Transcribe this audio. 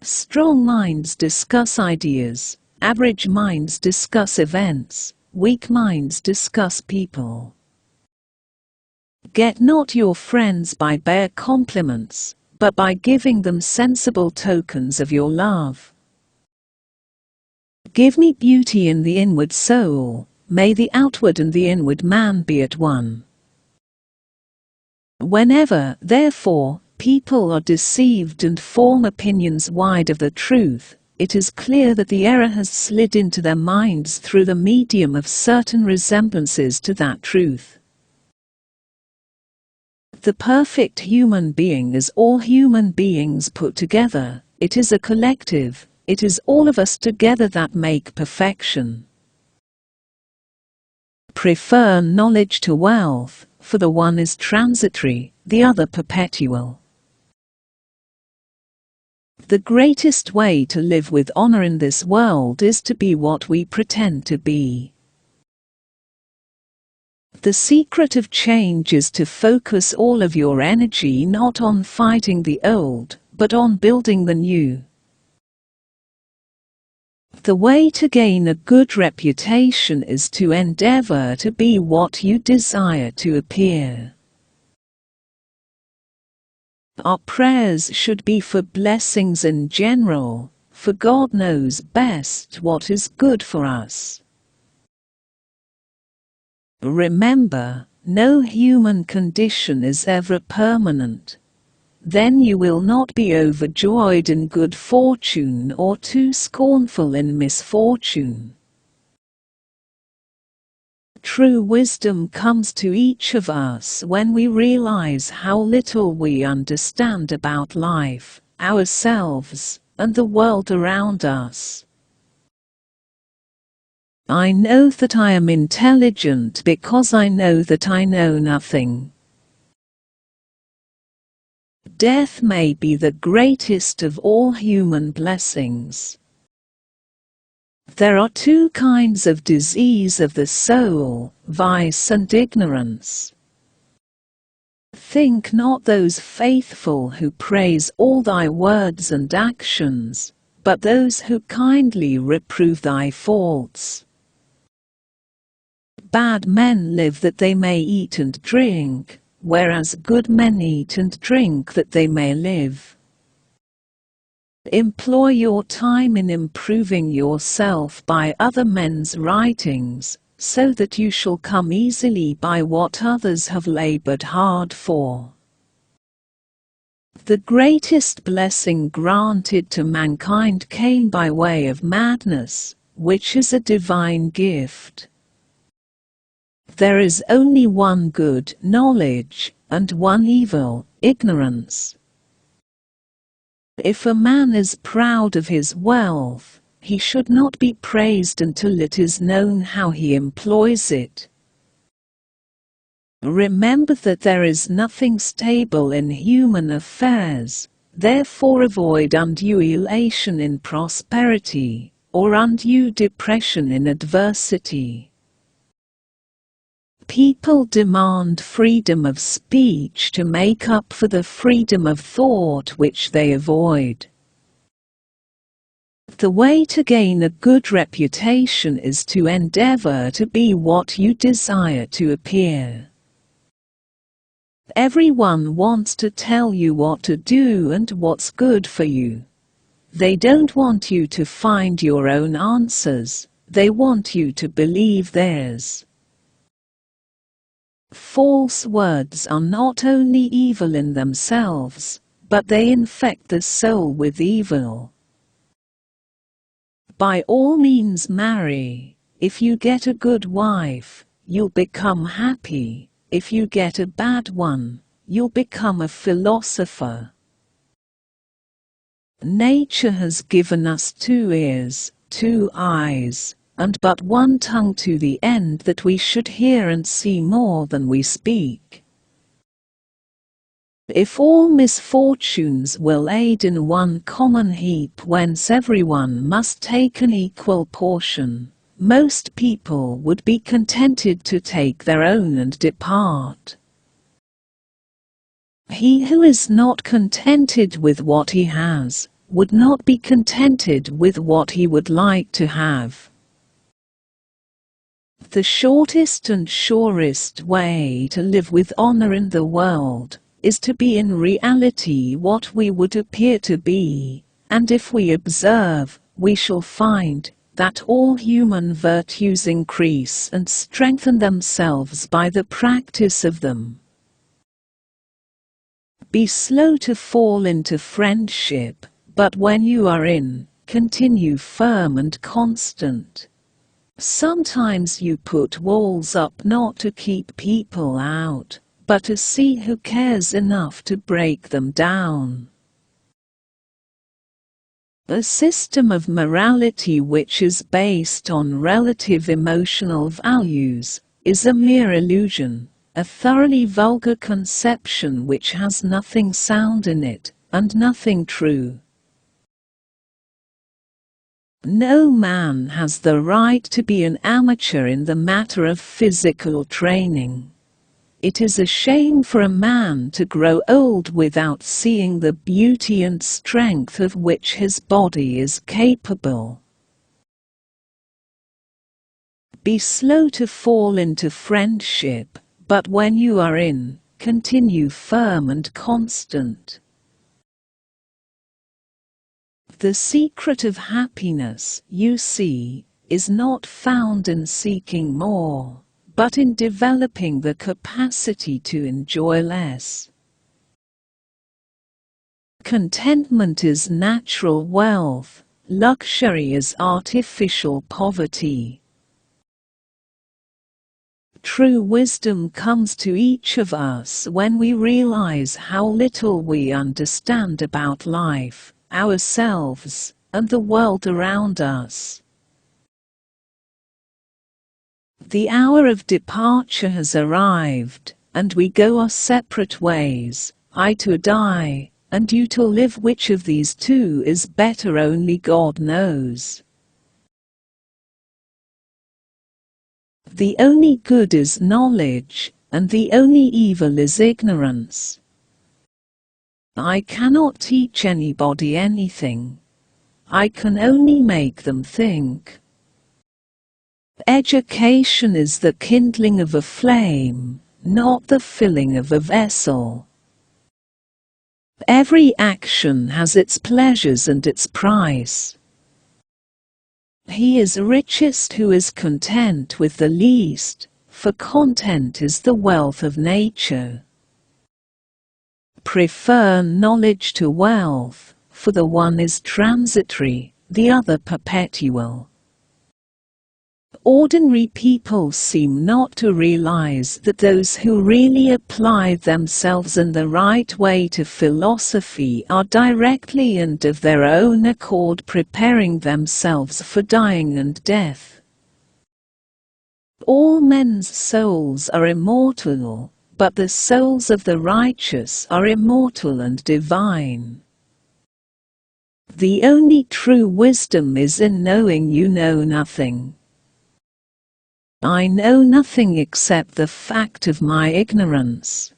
Strong minds discuss ideas, average minds discuss events, weak minds discuss people. Get not your friends by bare compliments, but by giving them sensible tokens of your love. Give me beauty in the inward soul, may the outward and the inward man be at one. Whenever, therefore, people are deceived and form opinions wide of the truth, it is clear that the error has slid into their minds through the medium of certain resemblances to that truth. The perfect human being is all human beings put together. It is a collective. It is all of us together that make perfection. Prefer knowledge to wealth, for the one is transitory, the other perpetual. The greatest way to live with honor in this world is to be what we pretend to be. The secret of change is to focus all of your energy not on fighting the old, but on building the new. The way to gain a good reputation is to endeavor to be what you desire to appear. Our prayers should be for blessings in general, for God knows best what is good for us. Remember, no human condition is ever permanent. Then you will not be overjoyed in good fortune or too scornful in misfortune. True wisdom comes to each of us when we realize how little we understand about life, ourselves, and the world around us. I know that I am intelligent because I know that I know nothing. Death may be the greatest of all human blessings. There are two kinds of disease of the soul, vice and ignorance. Think not those faithful who praise all thy words and actions, but those who kindly reprove thy faults. Bad men live that they may eat and drink, whereas good men eat and drink that they may live. Employ your time in improving yourself by other men's writings, so that you shall come easily by what others have labored hard for. The greatest blessing granted to mankind came by way of madness, which is a divine gift. There is only one good, knowledge, and one evil, ignorance. If a man is proud of his wealth, he should not be praised until it is known how he employs it. Remember that there is nothing stable in human affairs, therefore avoid undue elation in prosperity, or undue depression in adversity. People demand freedom of speech to make up for the freedom of thought which they avoid. The way to gain a good reputation is to endeavor to be what you desire to appear. Everyone wants to tell you what to do and what's good for you. They don't want you to find your own answers, they want you to believe theirs. False words are not only evil in themselves, but they infect the soul with evil. By all means marry. If you get a good wife, you'll become happy. If you get a bad one, you'll become a philosopher. Nature has given us 2 ears, 2 eyes, and but 1 tongue to the end that we should hear and see more than we speak. If all misfortunes will aid in one common heap whence everyone must take an equal portion, most people would be contented to take their own and depart. He who is not contented with what he has, would not be contented with what he would like to have. The shortest and surest way to live with honor in the world is to be in reality what we would appear to be, and if we observe, we shall find that all human virtues increase and strengthen themselves by the practice of them. Be slow to fall into friendship, but when you are in, continue firm and constant. Sometimes you put walls up not to keep people out, but to see who cares enough to break them down. A system of morality which is based on relative emotional values is a mere illusion, a thoroughly vulgar conception which has nothing sound in it, and nothing true. No man has the right to be an amateur in the matter of physical training. It is a shame for a man to grow old without seeing the beauty and strength of which his body is capable. Be slow to fall into friendship, but when you are in, continue firm and constant. The secret of happiness, you see, is not found in seeking more, but in developing the capacity to enjoy less. Contentment is natural wealth, luxury is artificial poverty. True wisdom comes to each of us when we realize how little we understand about life, ourselves, and the world around us. The hour of departure has arrived, and we go our separate ways, I to die, and you to live. Which of these two is better only God knows. The only good is knowledge, and the only evil is ignorance. I cannot teach anybody anything. I can only make them think. Education is the kindling of a flame, not the filling of a vessel. Every action has its pleasures and its price. He is richest who is content with the least, for content is the wealth of nature. Prefer knowledge to wealth, for the one is transitory, the other perpetual. Ordinary people seem not to realize that those who really apply themselves in the right way to philosophy are directly and of their own accord preparing themselves for dying and death. All men's souls are immortal, but the souls of the righteous are immortal and divine. The only true wisdom is in knowing you know nothing. I know nothing except the fact of my ignorance.